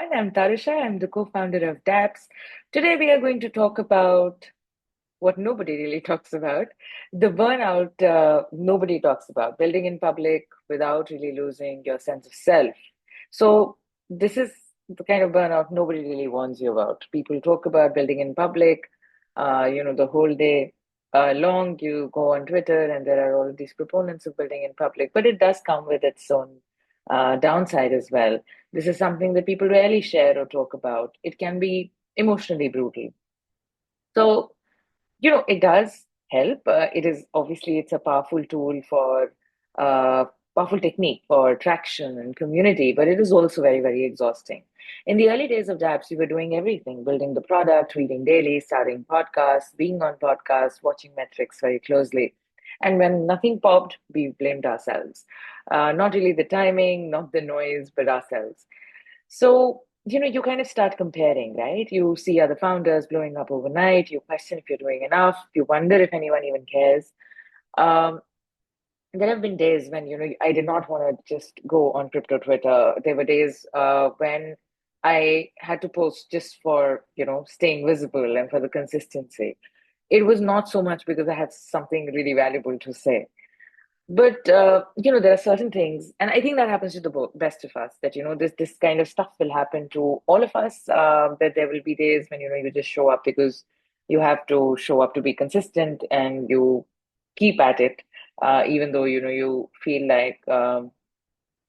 everyone. I'm Tarusha. I'm the co-founder of Dapps. Today, we are going to talk about what nobody really talks about, the burnout nobody talks about, building in public without really losing your sense of self. So, this is the kind of burnout nobody really warns you about. People talk about building in public, the whole day long. You go on Twitter, and there are all of these proponents of building in public, but it does come with its own downside as well. This is something that people rarely share or talk about. It can be emotionally brutal. So, it does help. It is obviously it's a powerful tool for powerful technique for traction and community, but it is also very, very exhausting. In the early days of Dapps, we were doing everything, building the product, reading daily, starting podcasts, being on podcasts, watching metrics very closely. And when nothing popped, we blamed ourselves. Not really the timing, not the noise, but ourselves. So, you kind of start comparing, right? You see other founders blowing up overnight. You question if you're doing enough. You wonder if anyone even cares. Um, there have been days when, I did not want to just go on crypto Twitter. There were days when I had to post just for, staying visible and for the consistency. It was not so much because I had something really valuable to say. But there are certain things, and I think that happens to the best of us. That this kind of stuff will happen to all of us. That there will be days when you just show up because you have to show up to be consistent, and you keep at it, even though you feel like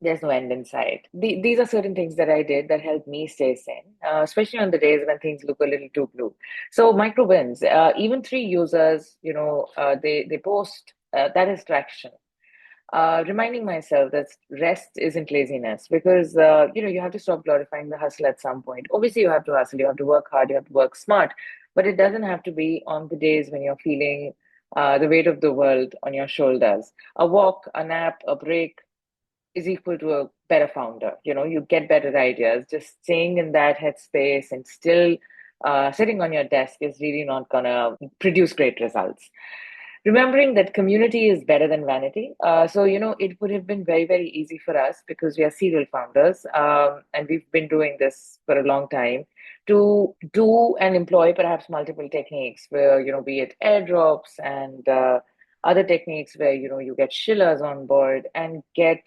there's no end in sight. These are certain things that I did that helped me stay sane, especially on the days when things look a little too blue. So micro wins, even three users, they post. That is traction, reminding myself that rest isn't laziness because you have to stop glorifying the hustle at some point. Obviously, you have to hustle, you have to work hard, you have to work smart, but it doesn't have to be on the days when you're feeling the weight of the world on your shoulders. A walk, a nap, a break is equal to a better founder. You get better ideas. Just staying in that headspace and still sitting on your desk is really not gonna produce great results. Remembering that community is better than vanity. So, it would have been very, very easy for us because we are serial founders, and we've been doing this for a long time to do and employ perhaps multiple techniques where, be it airdrops and other techniques where, you get shillers on board and get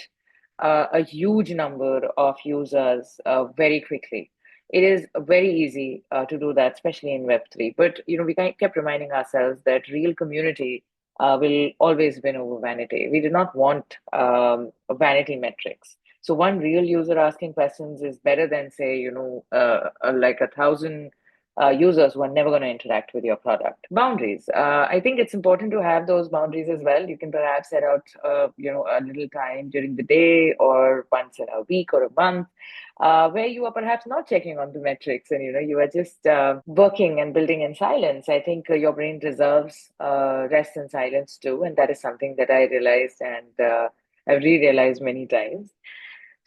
a huge number of users very quickly. It is very easy to do that, especially in Web3. But we kept reminding ourselves that real community will always win over vanity. We do not want vanity metrics. So one real user asking questions is better than say like 1,000 users who are never going to interact with your product. Boundaries. I think it's important to have those boundaries as well. You can perhaps set out a little time during the day or once in a week or a month where you are perhaps not checking on the metrics and you are just working and building in silence. I think your brain deserves rest and silence too, and that is something that I realized and I've re-realized many times.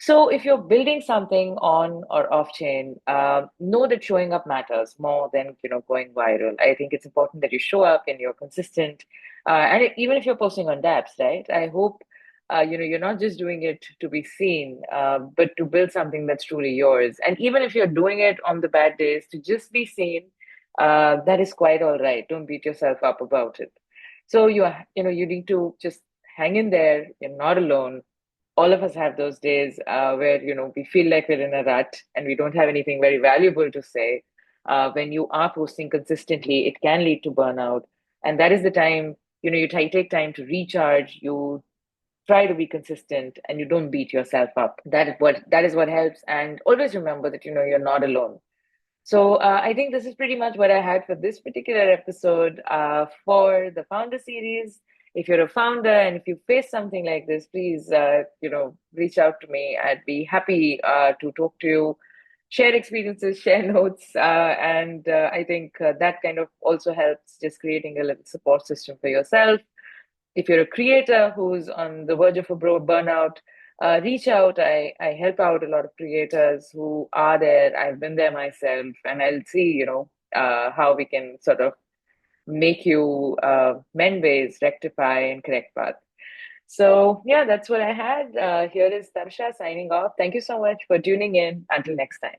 So if you're building something on or off chain, know that showing up matters more than going viral. I think it's important that you show up and you're consistent, and even if you're posting on Dapps, right? I hope you're not just doing it to be seen, but to build something that's truly yours. And even if you're doing it on the bad days, to just be seen, that is quite all right. Don't beat yourself up about it. So you need to just hang in there. You're not alone. All of us have those days where we feel like we're in a rut and we don't have anything very valuable to say. When you are posting consistently, it can lead to burnout, and that is the time you take time to recharge. You try to be consistent and you don't beat yourself up. That is what helps. And always remember that you're not alone. So I think this is pretty much what I had for this particular episode for the founder series. If you're a founder and if you face something like this, please, reach out to me. I'd be happy to talk to you, share experiences, share notes, and I think that kind of also helps just creating a little support system for yourself. If you're a creator who's on the verge of a burnout, reach out. I help out a lot of creators who are there. I've been there myself, and I'll see, how we can sort of make you mend ways, rectify, and correct path. So, yeah, that's what I had. Here is Tarsha signing off. Thank you so much for tuning in. Until next time.